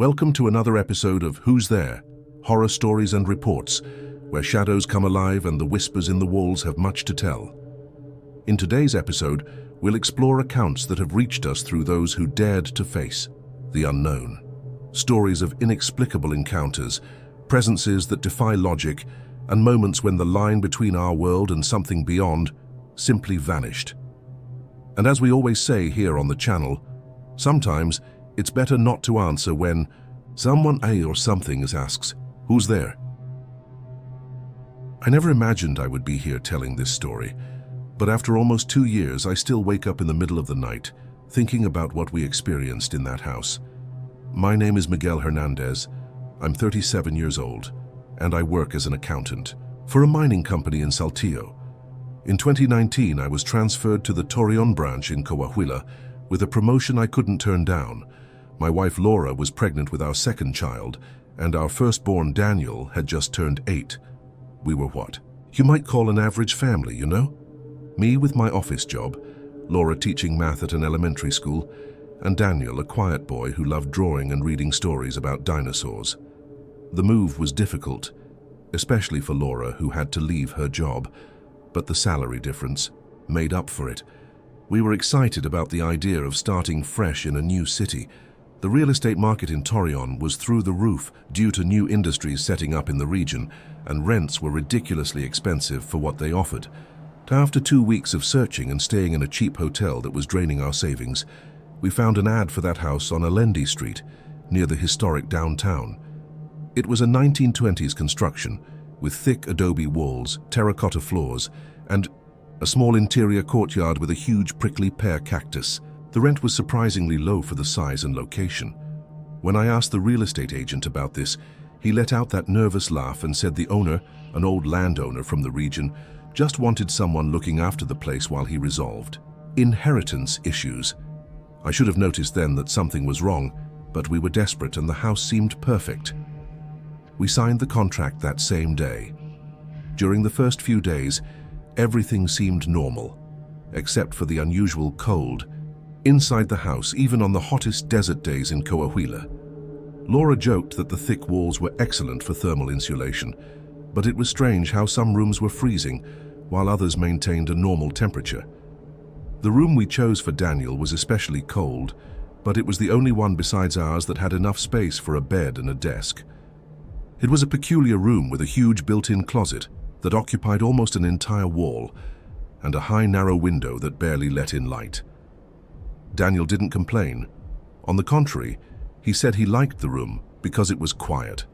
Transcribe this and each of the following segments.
Welcome to another episode of Who's There? Horror Stories and Reports, where shadows come alive and the whispers in the walls have much to tell. In today's episode, we'll explore accounts that have reached us through those who dared to face the unknown. Stories of inexplicable encounters, presences that defy logic, and moments when the line between our world and something beyond simply vanished. And as we always say here on the channel, sometimes it's better not to answer when someone or something asks, "Who's there?" I never imagined I would be here telling this story, but after almost 2 years, I still wake up in the middle of the night, thinking about what we experienced in that house. My name is Miguel Hernandez. I'm 37 years old, and I work as an accountant for a mining company in Saltillo. In 2019, I was transferred to the Torreon branch in Coahuila with a promotion I couldn't turn down. My wife Laura was pregnant with our second child, and our firstborn Daniel had just turned 8. We were what you might call an average family, you know? Me with my office job, Laura teaching math at an elementary school, and Daniel, a quiet boy who loved drawing and reading stories about dinosaurs. The move was difficult, especially for Laura, who had to leave her job, but the salary difference made up for it. We were excited about the idea of starting fresh in a new city. The real estate market in Torreon was through the roof due to new industries setting up in the region, and rents were ridiculously expensive for what they offered. After 2 weeks of searching and staying in a cheap hotel that was draining our savings, we found an ad for that house on Allende Street, near the historic downtown. It was a 1920s construction, with thick adobe walls, terracotta floors, and a small interior courtyard with a huge prickly pear cactus. The rent was surprisingly low for the size and location. When I asked the real estate agent about this, he let out that nervous laugh and said the owner, an old landowner from the region, just wanted someone looking after the place while he resolved inheritance issues. I should have noticed then that something was wrong, but we were desperate and the house seemed perfect. We signed the contract that same day. During the first few days, everything seemed normal, except for the unusual cold inside the house, even on the hottest desert days in Coahuila. Laura joked that the thick walls were excellent for thermal insulation, but it was strange how some rooms were freezing while others maintained a normal temperature. The room we chose for Daniel was especially cold, but it was the only one besides ours that had enough space for a bed and a desk. It was a peculiar room with a huge built-in closet that occupied almost an entire wall and a high, narrow window that barely let in light. Daniel didn't complain. On the contrary, he said he liked the room because it was quiet.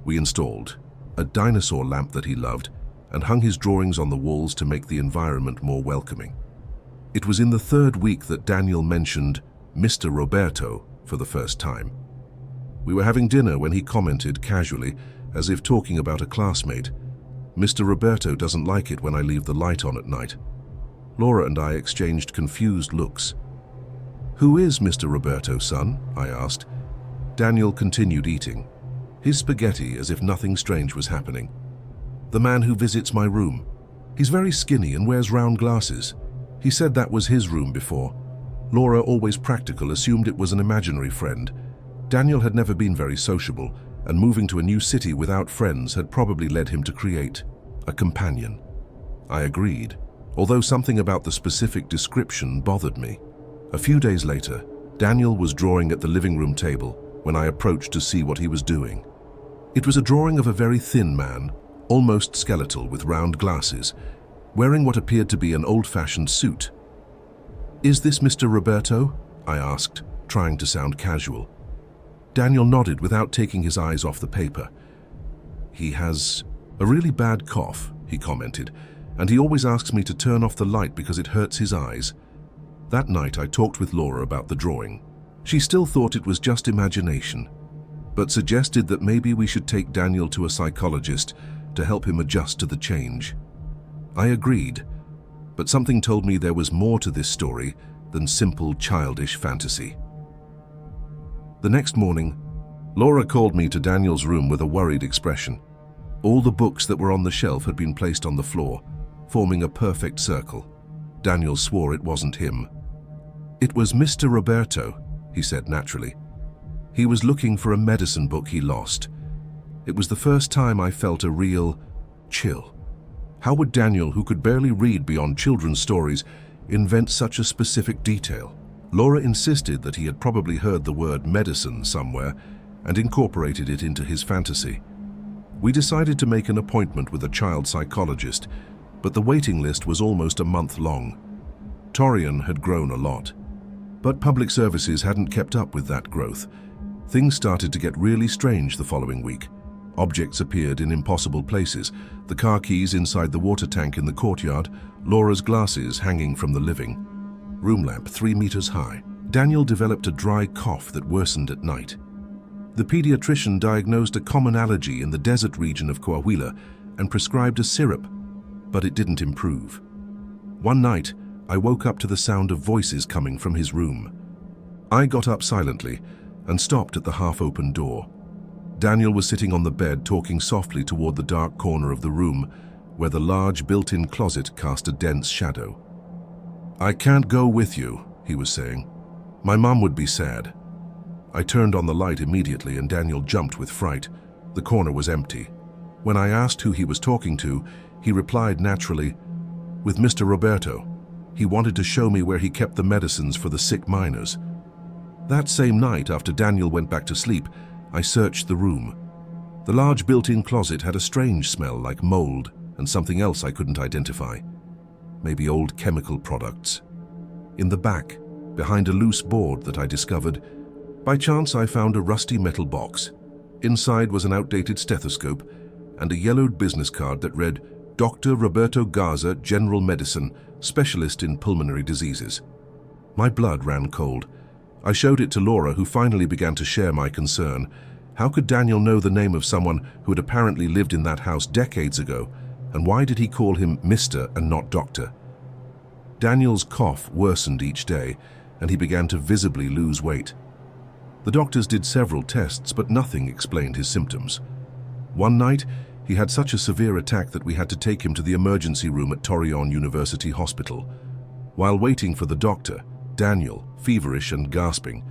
We installed a dinosaur lamp that he loved and hung his drawings on the walls to make the environment more welcoming. It was in the 3rd week that Daniel mentioned Mr. Roberto for the first time. We were having dinner when he commented casually, as if talking about a classmate, "Mr. Roberto doesn't like it when I leave the light on at night." Laura and I exchanged confused looks. "Who is Mr. Roberto, son?" I asked. Daniel continued eating his spaghetti as if nothing strange was happening. "The man who visits my room. He's very skinny and wears round glasses. He said that was his room before." Laura, always practical, assumed it was an imaginary friend. Daniel had never been very sociable, and moving to a new city without friends had probably led him to create a companion. I agreed, although something about the specific description bothered me. A few days later, Daniel was drawing at the living room table when I approached to see what he was doing. It was a drawing of a very thin man, almost skeletal, with round glasses, wearing what appeared to be an old-fashioned suit. "Is this Mr. Roberto?" I asked, trying to sound casual. Daniel nodded without taking his eyes off the paper. "He has a really bad cough," he commented, "and he always asks me to turn off the light because it hurts his eyes." That night I talked with Laura about the drawing. She still thought it was just imagination, but suggested that maybe we should take Daniel to a psychologist to help him adjust to the change. I agreed, but something told me there was more to this story than simple childish fantasy. The next morning, Laura called me to Daniel's room with a worried expression. All the books that were on the shelf had been placed on the floor, forming a perfect circle. Daniel swore it wasn't him. "It was Mr. Roberto," he said naturally. He was looking for a medicine book he lost. It was the first time I felt a real chill. How would Daniel, who could barely read beyond children's stories, invent such a specific detail? Laura insisted that he had probably heard the word medicine somewhere and incorporated it into his fantasy. We decided to make an appointment with a child psychologist, but the waiting list was almost a month long. Torreon had grown a lot, but public services hadn't kept up with that growth. Things started to get really strange the following week. Objects appeared in impossible places, the car keys inside the water tank in the courtyard, Laura's glasses hanging from the living room lamp 3 meters high. Daniel developed a dry cough that worsened at night. The pediatrician diagnosed a common allergy in the desert region of Coahuila and prescribed a syrup, but it didn't improve. One night, I woke up to the sound of voices coming from his room. I got up silently and stopped at the half-open door. Daniel was sitting on the bed talking softly toward the dark corner of the room where the large built-in closet cast a dense shadow. "I can't go with you," he was saying. "My mom would be sad." I turned on the light immediately and Daniel jumped with fright. The corner was empty. When I asked who he was talking to, he replied naturally, "With Mr. Roberto. He wanted to show me where he kept the medicines for the sick miners." That same night, after Daniel went back to sleep, I searched the room. The large built-in closet had a strange smell like mold and something else I couldn't identify. Maybe old chemical products. In the back, behind a loose board that I discovered, by chance I found a rusty metal box. Inside was an outdated stethoscope and a yellowed business card that read, "Dr. Roberto Garza, General Medicine, Specialist in Pulmonary Diseases." My blood ran cold. I showed it to Laura, who finally began to share my concern. How could Daniel know the name of someone who had apparently lived in that house decades ago? And why did he call him Mr. and not Doctor? Daniel's cough worsened each day, and he began to visibly lose weight. The doctors did several tests, but nothing explained his symptoms. One night, he had such a severe attack that we had to take him to the emergency room at Torreon University Hospital. While waiting for the doctor, Daniel, feverish and gasping,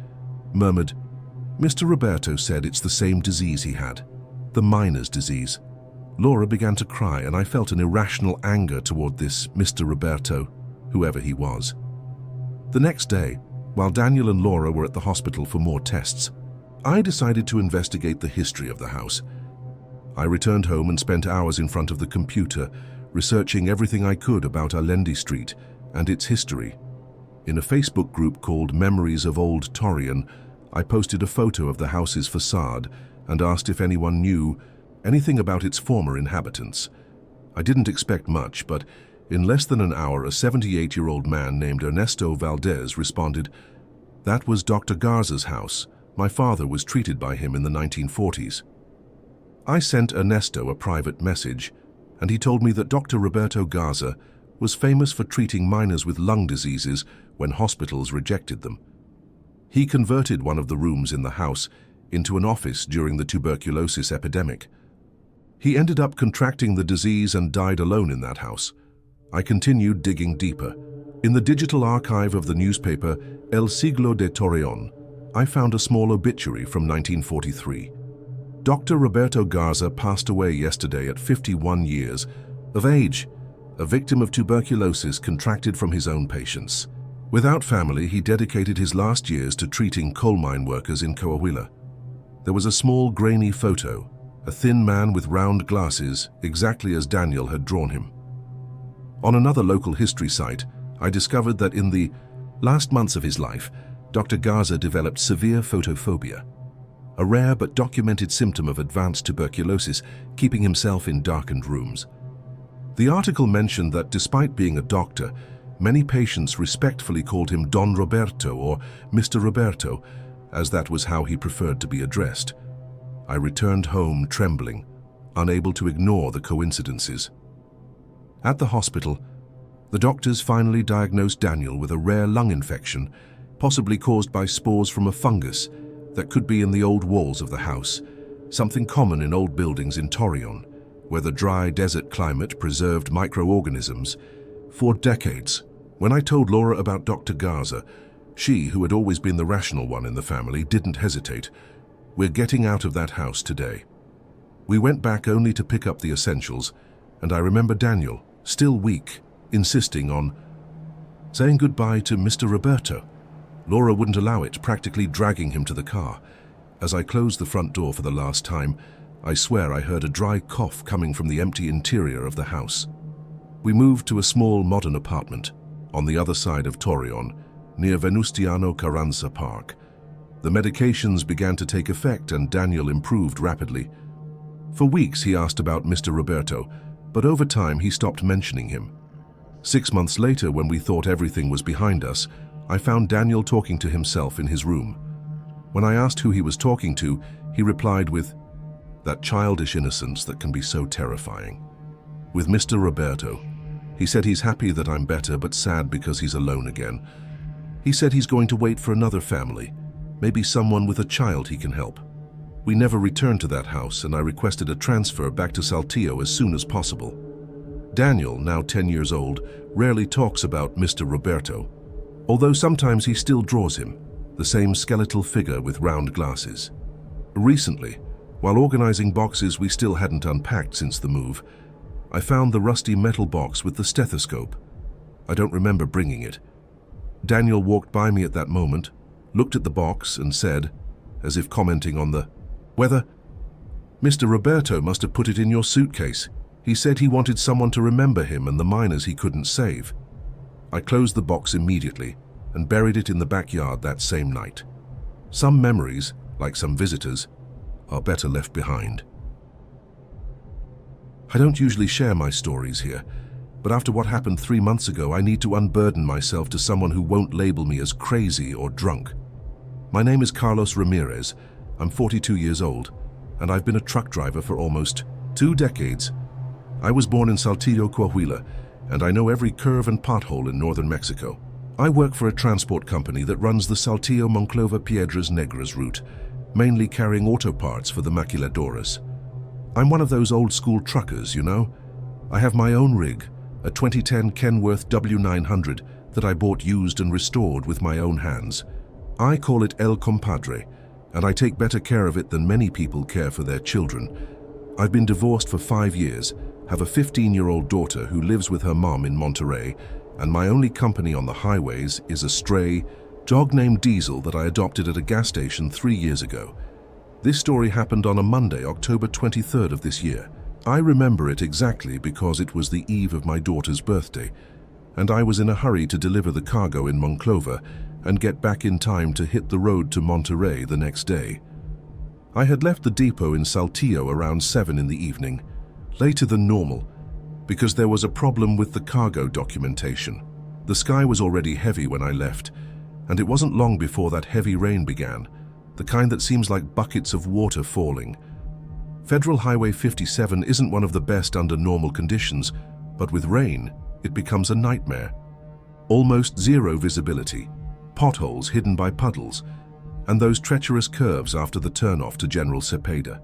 murmured, "Mr. Roberto said it's the same disease he had, the miner's disease." Laura began to cry, and I felt an irrational anger toward this Mr. Roberto, whoever he was. The next day, while Daniel and Laura were at the hospital for more tests, I decided to investigate the history of the house. I returned home and spent hours in front of the computer, researching everything I could about Allende Street and its history. In a Facebook group called Memories of Old Torreon, I posted a photo of the house's facade and asked if anyone knew anything about its former inhabitants. I didn't expect much, but in less than an hour, a 78-year-old man named Ernesto Valdez responded, "That was Dr. Garza's house. My father was treated by him in the 1940s. I sent Ernesto a private message, and he told me that Dr. Roberto Garza was famous for treating miners with lung diseases when hospitals rejected them. He converted one of the rooms in the house into an office during the tuberculosis epidemic. He ended up contracting the disease and died alone in that house. I continued digging deeper. In the digital archive of the newspaper El Siglo de Torreon, I found a small obituary from 1943. Dr. Roberto Garza passed away yesterday at 51 years of age, a victim of tuberculosis contracted from his own patients. Without family, he dedicated his last years to treating coal mine workers in Coahuila. There was a small, grainy photo, a thin man with round glasses, exactly as Daniel had drawn him. On another local history site, I discovered that in the last months of his life, Dr. Garza developed severe photophobia, a rare but documented symptom of advanced tuberculosis, keeping himself in darkened rooms. The article mentioned that despite being a doctor, many patients respectfully called him Don Roberto or Mr. Roberto, as that was how he preferred to be addressed. I returned home trembling, unable to ignore the coincidences. At the hospital, the doctors finally diagnosed Daniel with a rare lung infection, possibly caused by spores from a fungus that could be in the old walls of the house, something common in old buildings in Torreon, where the dry desert climate preserved microorganisms. For decades, when I told Laura about Dr. Garza, She, who had always been the rational one in the family, didn't hesitate. "We're getting out of that house today." We went back only to pick up the essentials, and I remember Daniel, still weak, insisting on saying goodbye to Mr. Roberto. Laura wouldn't allow it, practically dragging him to the car. As I closed the front door for the last time, I swear I heard a dry cough coming from the empty interior of the house. We moved to a small modern apartment on the other side of Torreon, near Venustiano Carranza Park. The medications began to take effect and Daniel improved rapidly. For weeks he asked about Mr. Roberto, but over time he stopped mentioning him. 6 months later, when we thought everything was behind us, I found Daniel talking to himself in his room. When I asked who he was talking to, he replied with that childish innocence that can be so terrifying. With Mr. Roberto, he said he's happy that I'm better but sad because he's alone again. He said he's going to wait for another family, maybe someone with a child he can help. We never returned to that house and I requested a transfer back to Saltillo as soon as possible. Daniel, now 10 years old, rarely talks about Mr. Roberto, although sometimes he still draws him, the same skeletal figure with round glasses. Recently, while organizing boxes we still hadn't unpacked since the move, I found the rusty metal box with the stethoscope. I don't remember bringing it. Daniel walked by me at that moment, looked at the box and said, as if commenting on the weather, "Mr. Roberto must have put it in your suitcase. He said he wanted someone to remember him and the miners he couldn't save." I closed the box immediately and buried it in the backyard that same night. Some memories, like some visitors, are better left behind. I don't usually share my stories here, but after what happened 3 months ago, I need to unburden myself to someone who won't label me as crazy or drunk. My name is Carlos Ramirez. I'm 42 years old, and I've been a truck driver for almost 2 decades. I was born in Saltillo, Coahuila, and I know every curve and pothole in northern Mexico. I work for a transport company that runs the Saltillo-Monclova-Piedras Negras route, mainly carrying auto parts for the maquiladoras. I'm one of those old-school truckers, you know. I have my own rig, a 2010 Kenworth W900 that I bought used and restored with my own hands. I call it El Compadre, and I take better care of it than many people care for their children. I've been divorced for 5 years, have a 15-year-old daughter who lives with her mom in Monterrey, and my only company on the highways is a stray dog named Diesel that I adopted at a gas station 3 years ago. This story happened on a Monday, October 23rd of this year. I remember it exactly because it was the eve of my daughter's birthday, and I was in a hurry to deliver the cargo in Monclova and get back in time to hit the road to Monterrey the next day. I had left the depot in Saltillo around 7 in the evening, later than normal, because there was a problem with the cargo documentation. The sky was already heavy when I left, and it wasn't long before that heavy rain began, the kind that seems like buckets of water falling. Federal Highway 57 isn't one of the best under normal conditions, but with rain, it becomes a nightmare. Almost zero visibility, potholes hidden by puddles, and those treacherous curves after the turnoff to General Cepeda.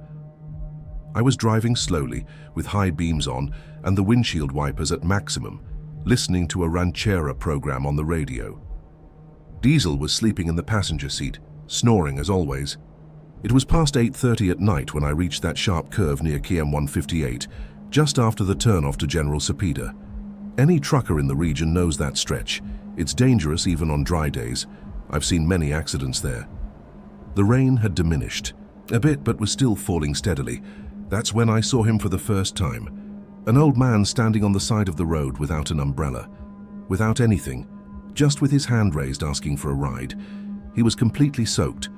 I was driving slowly, with high beams on and the windshield wipers at maximum, listening to a ranchera program on the radio. Diesel was sleeping in the passenger seat, snoring as always. It was past 8:30 at night when I reached that sharp curve near KM 158, just after the turnoff to General Cepeda. Any trucker in the region knows that stretch. It's dangerous even on dry days. I've seen many accidents there. The rain had diminished a bit, but was still falling steadily. That's when I saw him for the first time. An old man standing on the side of the road without an umbrella, without anything, just with his hand raised asking for a ride. He was completely soaked,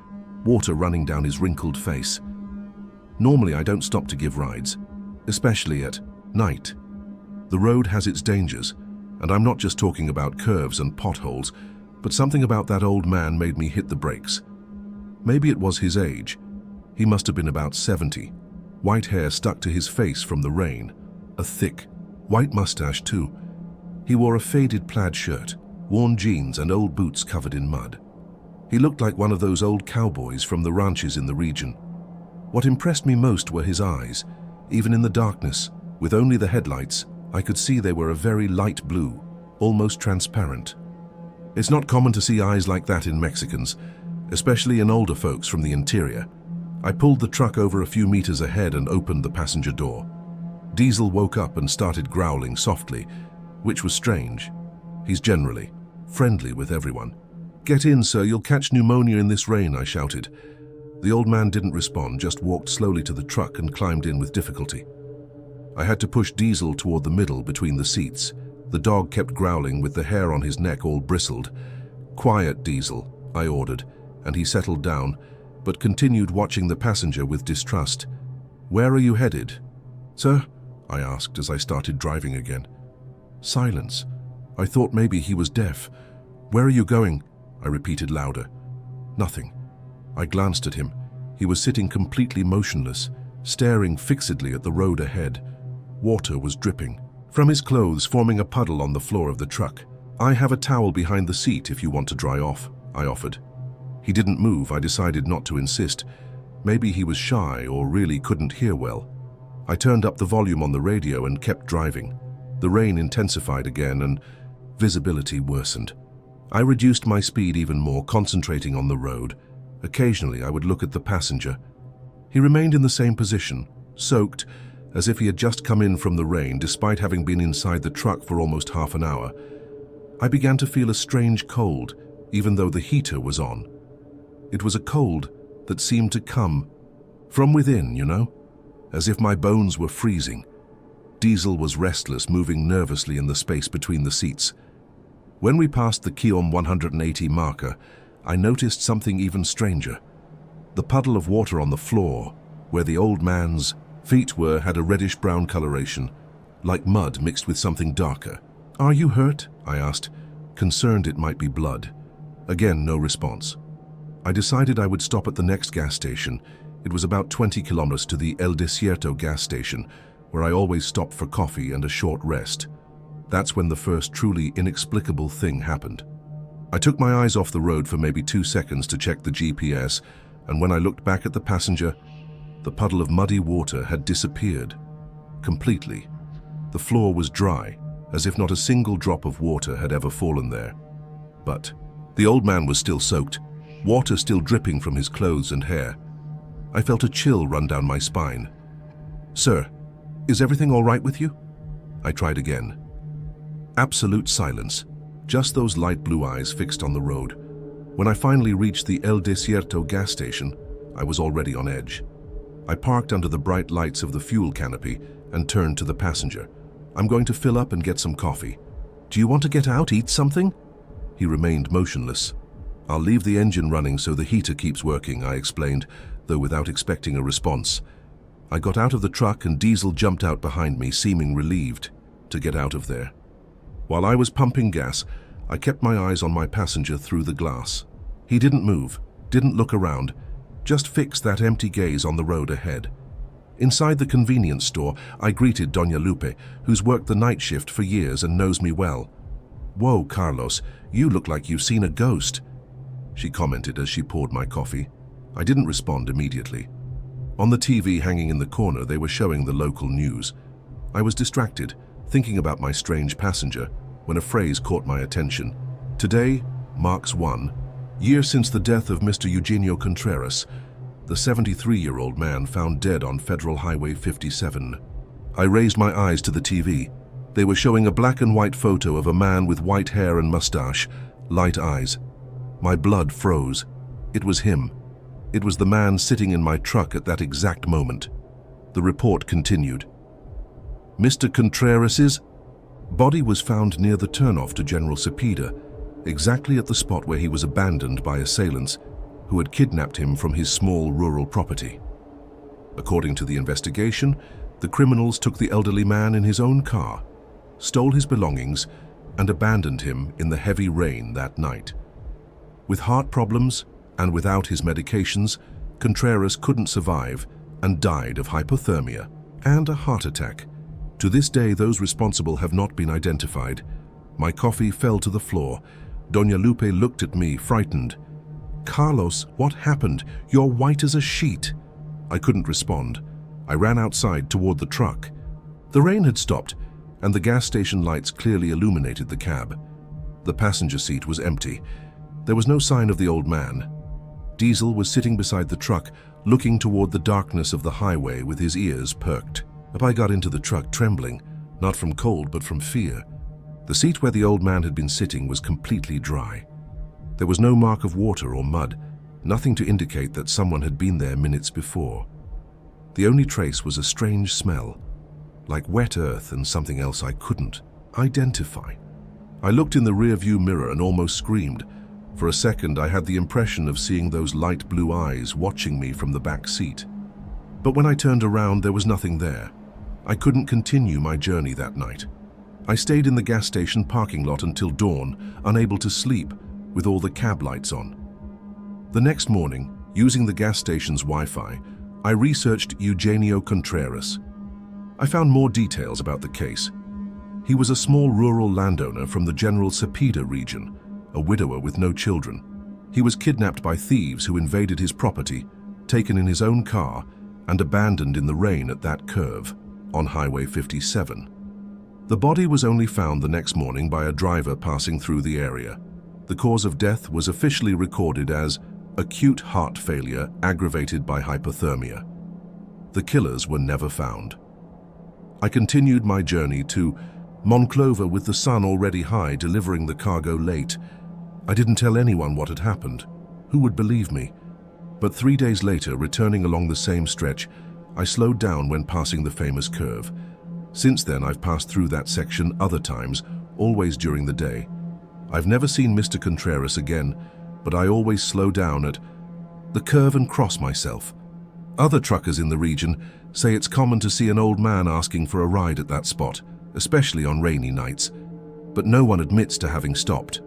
water running down his wrinkled face. Normally I don't stop to give rides, especially at night. The road has its dangers, and I'm not just talking about curves and potholes, but something about that old man made me hit the brakes. Maybe it was his age. He must have been about 70. White hair stuck to his face from the rain. A thick, white mustache too. He wore a faded plaid shirt, worn jeans and old boots covered in mud. He looked like one of those old cowboys from the ranches in the region. What impressed me most were his eyes. Even in the darkness, with only the headlights, I could see they were a very light blue, almost transparent. It's not common to see eyes like that in Mexicans, especially in older folks from the interior. I pulled the truck over a few meters ahead and opened the passenger door. Diesel woke up and started growling softly, which was strange. He's generally friendly with everyone. "Get in, sir, you'll catch pneumonia in this rain," I shouted. The old man didn't respond, just walked slowly to the truck and climbed in with difficulty. I had to push Diesel toward the middle between the seats. The dog kept growling with the hair on his neck all bristled. "Quiet, Diesel," I ordered, and he settled down, but continued watching the passenger with distrust. "Where are you headed?" "Sir?" I asked as I started driving again. Silence. I thought maybe he was deaf. "Where are you going?" I repeated louder. Nothing. I glanced at him. He was sitting completely motionless, staring fixedly at the road ahead. Water was dripping from his clothes, forming a puddle on the floor of the truck. "I have a towel behind the seat if you want to dry off," I offered. He didn't move. I decided not to insist. Maybe he was shy or really couldn't hear well. I turned up the volume on the radio and kept driving. The rain intensified again and visibility worsened. I reduced my speed even more, concentrating on the road. Occasionally, I would look at the passenger. He remained in the same position, soaked, as if he had just come in from the rain, despite having been inside the truck for almost half an hour. I began to feel a strange cold, even though the heater was on. It was a cold that seemed to come from within, as if my bones were freezing. Diesel was restless, moving nervously in the space between the seats. When we passed the Kiom 180 marker, I noticed something even stranger. The puddle of water on the floor, where the old man's feet were, had a reddish-brown coloration, like mud mixed with something darker. "Are you hurt?" I asked, concerned it might be blood. Again, no response. I decided I would stop at the next gas station. It was about 20 kilometers to the El Desierto gas station, where I always stopped for coffee and a short rest. That's when the first truly inexplicable thing happened. I took my eyes off the road for maybe 2 seconds to check the GPS, and when I looked back at the passenger, the puddle of muddy water had disappeared. Completely. The floor was dry, as if not a single drop of water had ever fallen there. But the old man was still soaked, water still dripping from his clothes and hair. I felt a chill run down my spine. "Sir, is everything all right with you?" I tried again. Absolute silence, just those light blue eyes fixed on the road. When I finally reached the El Desierto gas station, I was already on edge. I parked under the bright lights of the fuel canopy and turned to the passenger. "I'm going to fill up and get some coffee. Do you want to get out, eat something?" He remained motionless. "I'll leave the engine running so the heater keeps working," I explained, though without expecting a response. I got out of the truck and Diesel jumped out behind me, seeming relieved to get out of there. While I was pumping gas, I kept my eyes on my passenger through the glass. He didn't move, didn't look around, just fixed that empty gaze on the road ahead. Inside the convenience store, I greeted Doña Lupe, who's worked the night shift for years and knows me well. "Whoa, Carlos, you look like you've seen a ghost," she commented as she poured my coffee. I didn't respond immediately. On the TV hanging in the corner, they were showing the local news. I was distracted, thinking about my strange passenger, when a phrase caught my attention. "Today marks 1 year since the death of Mr. Eugenio Contreras, the 73-year-old man found dead on Federal Highway 57. I raised my eyes to the TV. They were showing a black and white photo of a man with white hair and mustache, light eyes. My blood froze. It was him. It was the man sitting in my truck at that exact moment. The report continued. Mr. Contreras's body was found near the turnoff to General Cepeda, exactly at the spot where he was abandoned by assailants who had kidnapped him from his small rural property. According to the investigation, the criminals took the elderly man in his own car, stole his belongings, and abandoned him in the heavy rain that night. With heart problems and without his medications, Contreras couldn't survive and died of hypothermia and a heart attack. To this day, those responsible have not been identified. My coffee fell to the floor. Doña Lupe looked at me, frightened. "Carlos, what happened? You're white as a sheet." I couldn't respond. I ran outside toward the truck. The rain had stopped, and the gas station lights clearly illuminated the cab. The passenger seat was empty. There was no sign of the old man. Diesel was sitting beside the truck, looking toward the darkness of the highway with his ears perked. I got into the truck trembling, not from cold but from fear. The seat where the old man had been sitting was completely dry. There was no mark of water or mud, nothing to indicate that someone had been there minutes before. The only trace was a strange smell, like wet earth and something else I couldn't identify. I looked in the rear-view mirror and almost screamed. For a second, I had the impression of seeing those light blue eyes watching me from the back seat. But when I turned around, there was nothing there. I couldn't continue my journey that night. I stayed in the gas station parking lot until dawn, unable to sleep, with all the cab lights on. The next morning, using the gas station's Wi-Fi, I researched Eugenio Contreras. I found more details about the case. He was a small rural landowner from the General Cepeda region, a widower with no children. He was kidnapped by thieves who invaded his property, taken in his own car, and abandoned in the rain at that curve, on Highway 57. The body was only found the next morning by a driver passing through the area. The cause of death was officially recorded as acute heart failure aggravated by hypothermia. The killers were never found. I continued my journey to Monclova with the sun already high, delivering the cargo late. I didn't tell anyone what had happened. Who would believe me? But 3 days later, returning along the same stretch, I slowed down when passing the famous curve. Since then, I've passed through that section other times, always during the day. I've never seen Mr. Contreras again, but I always slow down at the curve and cross myself. Other truckers in the region say it's common to see an old man asking for a ride at that spot, especially on rainy nights, but no one admits to having stopped.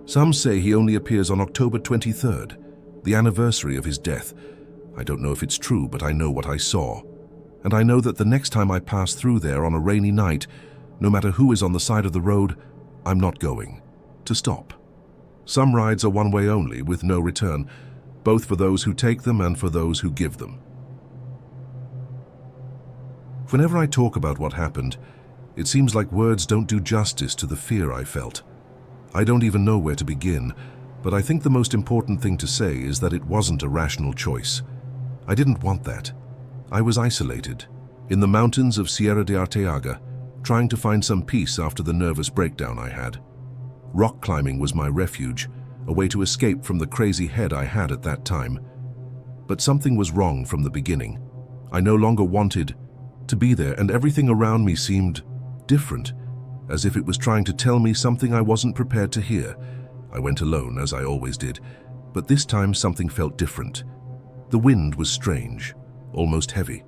Some say he only appears on October 23rd, the anniversary of his death. I don't know if it's true, but I know what I saw. And I know that the next time I pass through there on a rainy night, no matter who is on the side of the road, I'm not going to stop. Some rides are one way only, with no return, both for those who take them and for those who give them. Whenever I talk about what happened, it seems like words don't do justice to the fear I felt. I don't even know where to begin, but I think the most important thing to say is that it wasn't a rational choice. I didn't want that. I was isolated, in the mountains of Sierra de Arteaga, trying to find some peace after the nervous breakdown I had. Rock climbing was my refuge, a way to escape from the crazy head I had at that time. But something was wrong from the beginning. I no longer wanted to be there, and everything around me seemed different, as if it was trying to tell me something I wasn't prepared to hear. I went alone, as I always did, but this time something felt different. The wind was strange, almost heavy.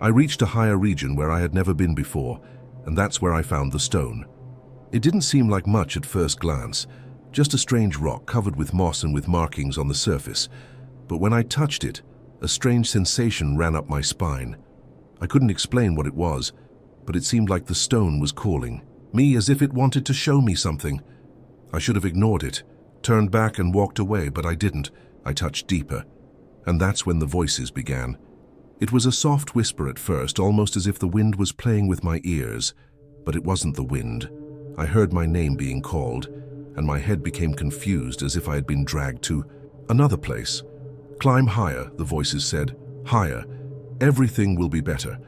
I reached a higher region where I had never been before, and that's where I found the stone. It didn't seem like much at first glance, just a strange rock covered with moss and with markings on the surface. But when I touched it, a strange sensation ran up my spine. I couldn't explain what it was, but it seemed like the stone was calling me, as if it wanted to show me something. I should have ignored it, turned back and walked away, but I didn't. I touched deeper, and that's when the voices began. It was a soft whisper at first, almost as if the wind was playing with my ears, but it wasn't the wind. I heard my name being called, and my head became confused, as if I had been dragged to another place. "Climb higher," the voices said. "Higher. Everything will be better."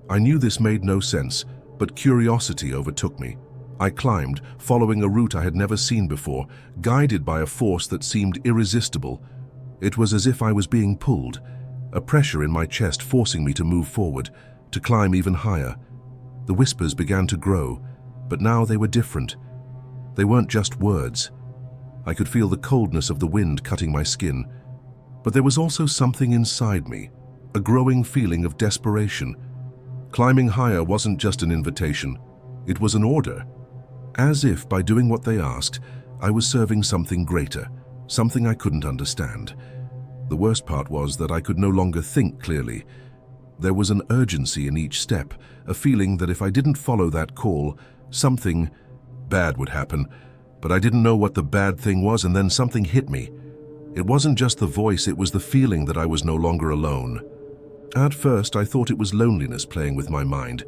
I knew this made no sense, but curiosity overtook me. I climbed, following a route I had never seen before, guided by a force that seemed irresistible. It was as if I was being pulled, a pressure in my chest forcing me to move forward, to climb even higher. The whispers began to grow, but now they were different. They weren't just words. I could feel the coldness of the wind cutting my skin, but there was also something inside me, a growing feeling of desperation. Climbing higher wasn't just an invitation, it was an order. As if by doing what they asked, I was serving something greater, something I couldn't understand. The worst part was that I could no longer think clearly. There was an urgency in each step, a feeling that if I didn't follow that call, something bad would happen. But I didn't know what the bad thing was, and then something hit me. It wasn't just the voice, it was the feeling that I was no longer alone. At first, I thought it was loneliness playing with my mind,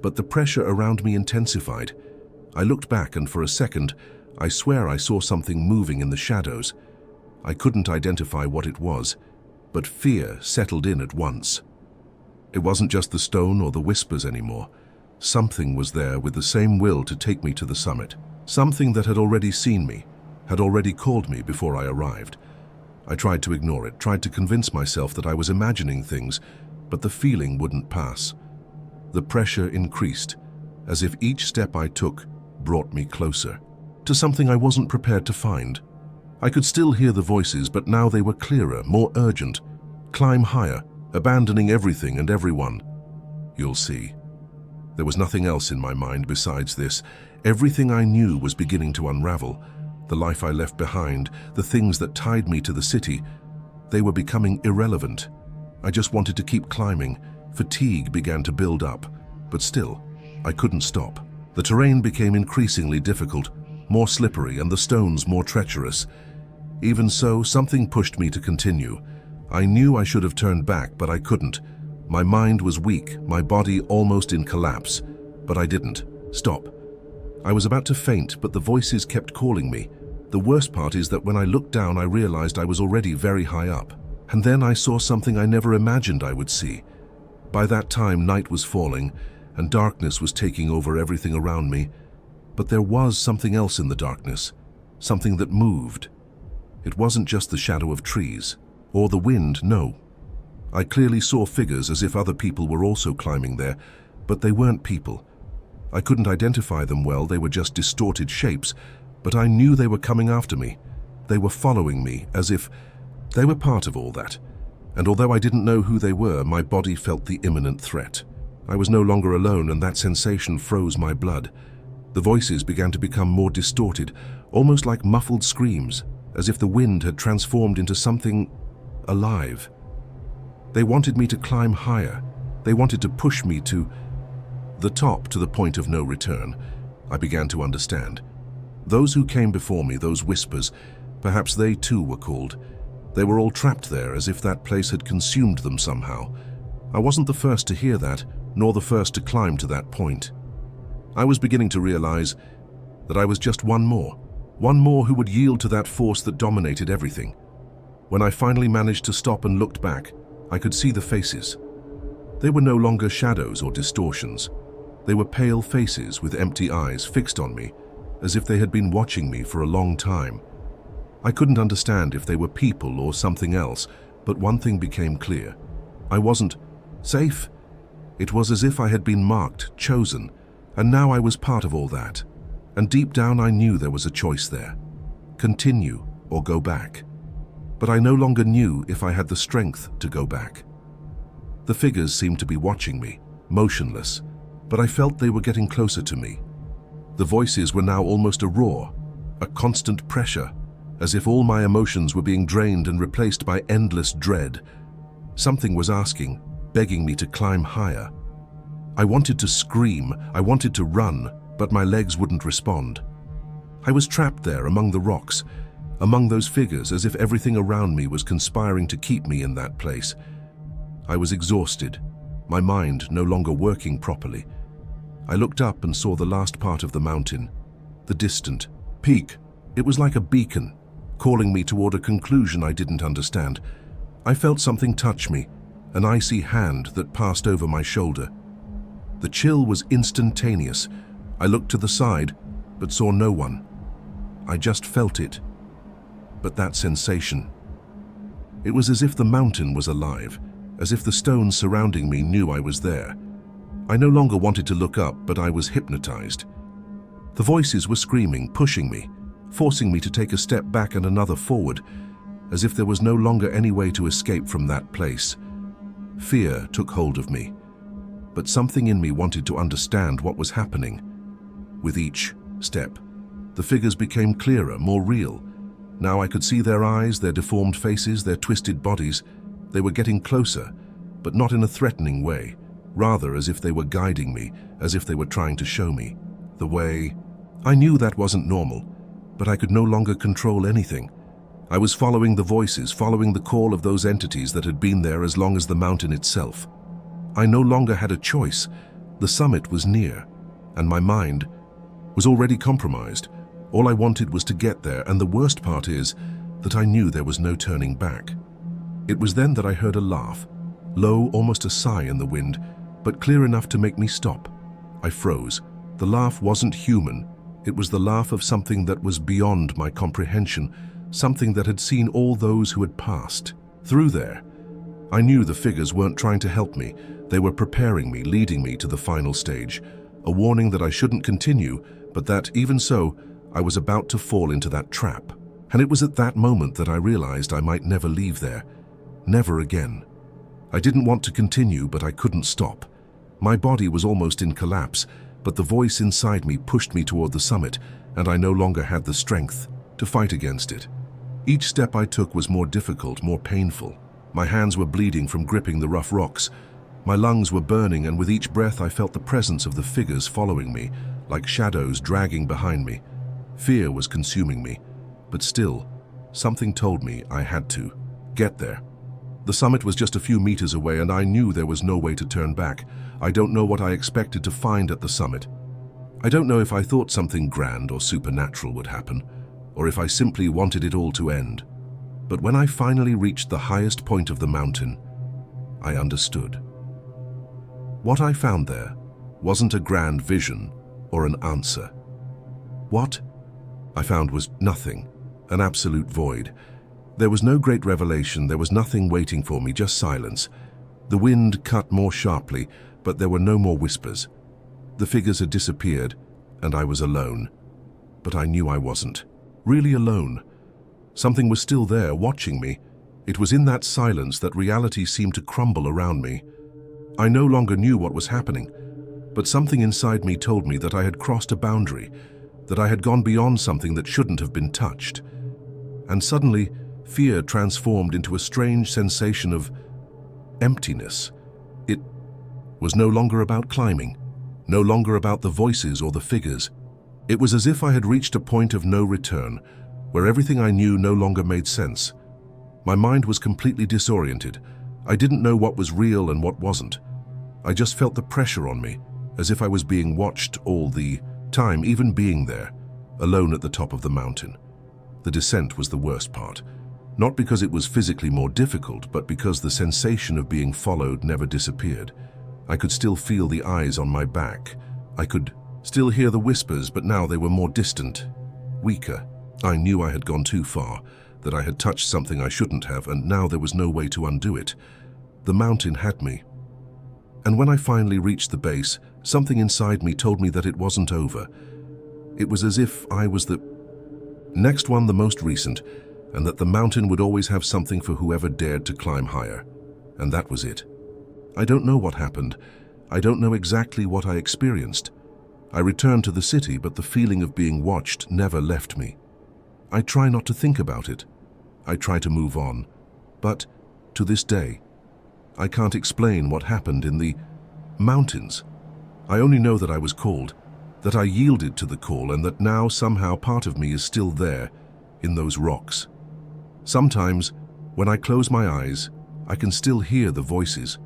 but the pressure around me intensified. I looked back, and for a second, I swear I saw something moving in the shadows. I couldn't identify what it was, but fear settled in at once. It wasn't just the stone or the whispers anymore. Something was there with the same will to take me to the summit. Something that had already seen me, had already called me before I arrived. I tried to ignore it, tried to convince myself that I was imagining things, but the feeling wouldn't pass. The pressure increased, as if each step I took brought me closer to something I wasn't prepared to find. I could still hear the voices, but now they were clearer, more urgent. Climb higher, abandoning everything and everyone. You'll see. There was nothing else in my mind besides this. Everything I knew was beginning to unravel. The life I left behind, the things that tied me to the city, they were becoming irrelevant. I just wanted to keep climbing. Fatigue began to build up, but still, I couldn't stop. The terrain became increasingly difficult, more slippery and the stones more treacherous. Even so, something pushed me to continue. I knew I should have turned back, but I couldn't. My mind was weak, my body almost in collapse, but I didn't stop. I was about to faint, but the voices kept calling me. The worst part is that when I looked down, I realized I was already very high up. And then I saw something I never imagined I would see. By that time, night was falling, and darkness was taking over everything around me. But there was something else in the darkness, something that moved. It wasn't just the shadow of trees, or the wind, no. I clearly saw figures as if other people were also climbing there, but they weren't people. I couldn't identify them well, they were just distorted shapes, but I knew they were coming after me. They were following me, as if they were part of all that. And although I didn't know who they were, my body felt the imminent threat. I was no longer alone, and that sensation froze my blood. The voices began to become more distorted, almost like muffled screams, as if the wind had transformed into something alive. They wanted me to climb higher. They wanted to push me to the top, to the point of no return. I began to understand. Those who came before me, those whispers, perhaps they too were called. They were all trapped there, as if that place had consumed them somehow. I wasn't the first to hear that, nor the first to climb to that point. I was beginning to realize that I was just one more who would yield to that force that dominated everything. When I finally managed to stop and looked back, I could see the faces. They were no longer shadows or distortions. They were pale faces with empty eyes fixed on me, as if they had been watching me for a long time. I couldn't understand if they were people or something else, but one thing became clear. I wasn't safe. It was as if I had been marked, chosen, and now I was part of all that. And deep down I knew there was a choice there. Continue or go back. But I no longer knew if I had the strength to go back. The figures seemed to be watching me, motionless, but I felt they were getting closer to me. The voices were now almost a roar, a constant pressure, as if all my emotions were being drained and replaced by endless dread. Something was asking, begging me to climb higher. I wanted to scream, I wanted to run, but my legs wouldn't respond. I was trapped there among the rocks, among those figures, as if everything around me was conspiring to keep me in that place. I was exhausted, my mind no longer working properly. I looked up and saw the last part of the mountain, the distant peak. It was like a beacon, calling me toward a conclusion I didn't understand. I felt something touch me, an icy hand that passed over my shoulder. The chill was instantaneous. I looked to the side, but saw no one. I just felt it. But that sensation. It was as if the mountain was alive, as if the stones surrounding me knew I was there. I no longer wanted to look up, but I was hypnotized. The voices were screaming, pushing me, forcing me to take a step back and another forward, as if there was no longer any way to escape from that place. Fear took hold of me, but something in me wanted to understand what was happening. With each step, the figures became clearer, more real. Now I could see their eyes, their deformed faces, their twisted bodies. They were getting closer, but not in a threatening way, rather as if they were guiding me, as if they were trying to show me the way. I knew that wasn't normal, but I could no longer control anything. I was following the voices, following the call of those entities that had been there as long as the mountain itself. I no longer had a choice. The summit was near, and my mind was already compromised. All I wanted was to get there, and the worst part is that I knew there was no turning back. It was then that I heard a laugh, low, almost a sigh in the wind, but clear enough to make me stop. I froze. The laugh wasn't human. It was the laugh of something that was beyond my comprehension, something that had seen all those who had passed through there. I knew the figures weren't trying to help me. They were preparing me, leading me to the final stage. A warning that I shouldn't continue, but that, even so, I was about to fall into that trap. And it was at that moment that I realized I might never leave there. Never again. I didn't want to continue, but I couldn't stop. My body was almost in collapse, but the voice inside me pushed me toward the summit, and I no longer had the strength to fight against it. Each step I took was more difficult, more painful. My hands were bleeding from gripping the rough rocks. My lungs were burning, and with each breath I felt the presence of the figures following me, like shadows dragging behind me. Fear was consuming me, but still, something told me I had to get there. The summit was just a few meters away, and I knew there was no way to turn back. I don't know what I expected to find at the summit. I don't know if I thought something grand or supernatural would happen, or if I simply wanted it all to end. But when I finally reached the highest point of the mountain, I understood. What I found there wasn't a grand vision or an answer. What I found was nothing, an absolute void. There was no great revelation, there was nothing waiting for me, just silence. The wind cut more sharply, but there were no more whispers. The figures had disappeared, and I was alone. But I knew I wasn't. Really alone. Something was still there, watching me. It was in that silence that reality seemed to crumble around me. I no longer knew what was happening, but something inside me told me that I had crossed a boundary, that I had gone beyond something that shouldn't have been touched. And suddenly, fear transformed into a strange sensation of emptiness. It was no longer about climbing, no longer about the voices or the figures. It was as if I had reached a point of no return, where everything I knew no longer made sense. My mind was completely disoriented. I didn't know what was real and what wasn't. I just felt the pressure on me, as if I was being watched all the time, even being there, alone at the top of the mountain. The descent was the worst part. Not because it was physically more difficult, but because the sensation of being followed never disappeared. I could still feel the eyes on my back. I could still hear the whispers, but now they were more distant, weaker. I knew I had gone too far, that I had touched something I shouldn't have, and now there was no way to undo it. The mountain had me. And when I finally reached the base, something inside me told me that it wasn't over. It was as if I was the next one, the most recent, and that the mountain would always have something for whoever dared to climb higher. And that was it. I don't know what happened. I don't know exactly what I experienced. I returned to the city, but the feeling of being watched never left me. I try not to think about it. I try to move on. But, to this day, I can't explain what happened in the mountains. I only know that I was called, that I yielded to the call, and that now somehow part of me is still there, in those rocks. Sometimes, when I close my eyes, I can still hear the voices,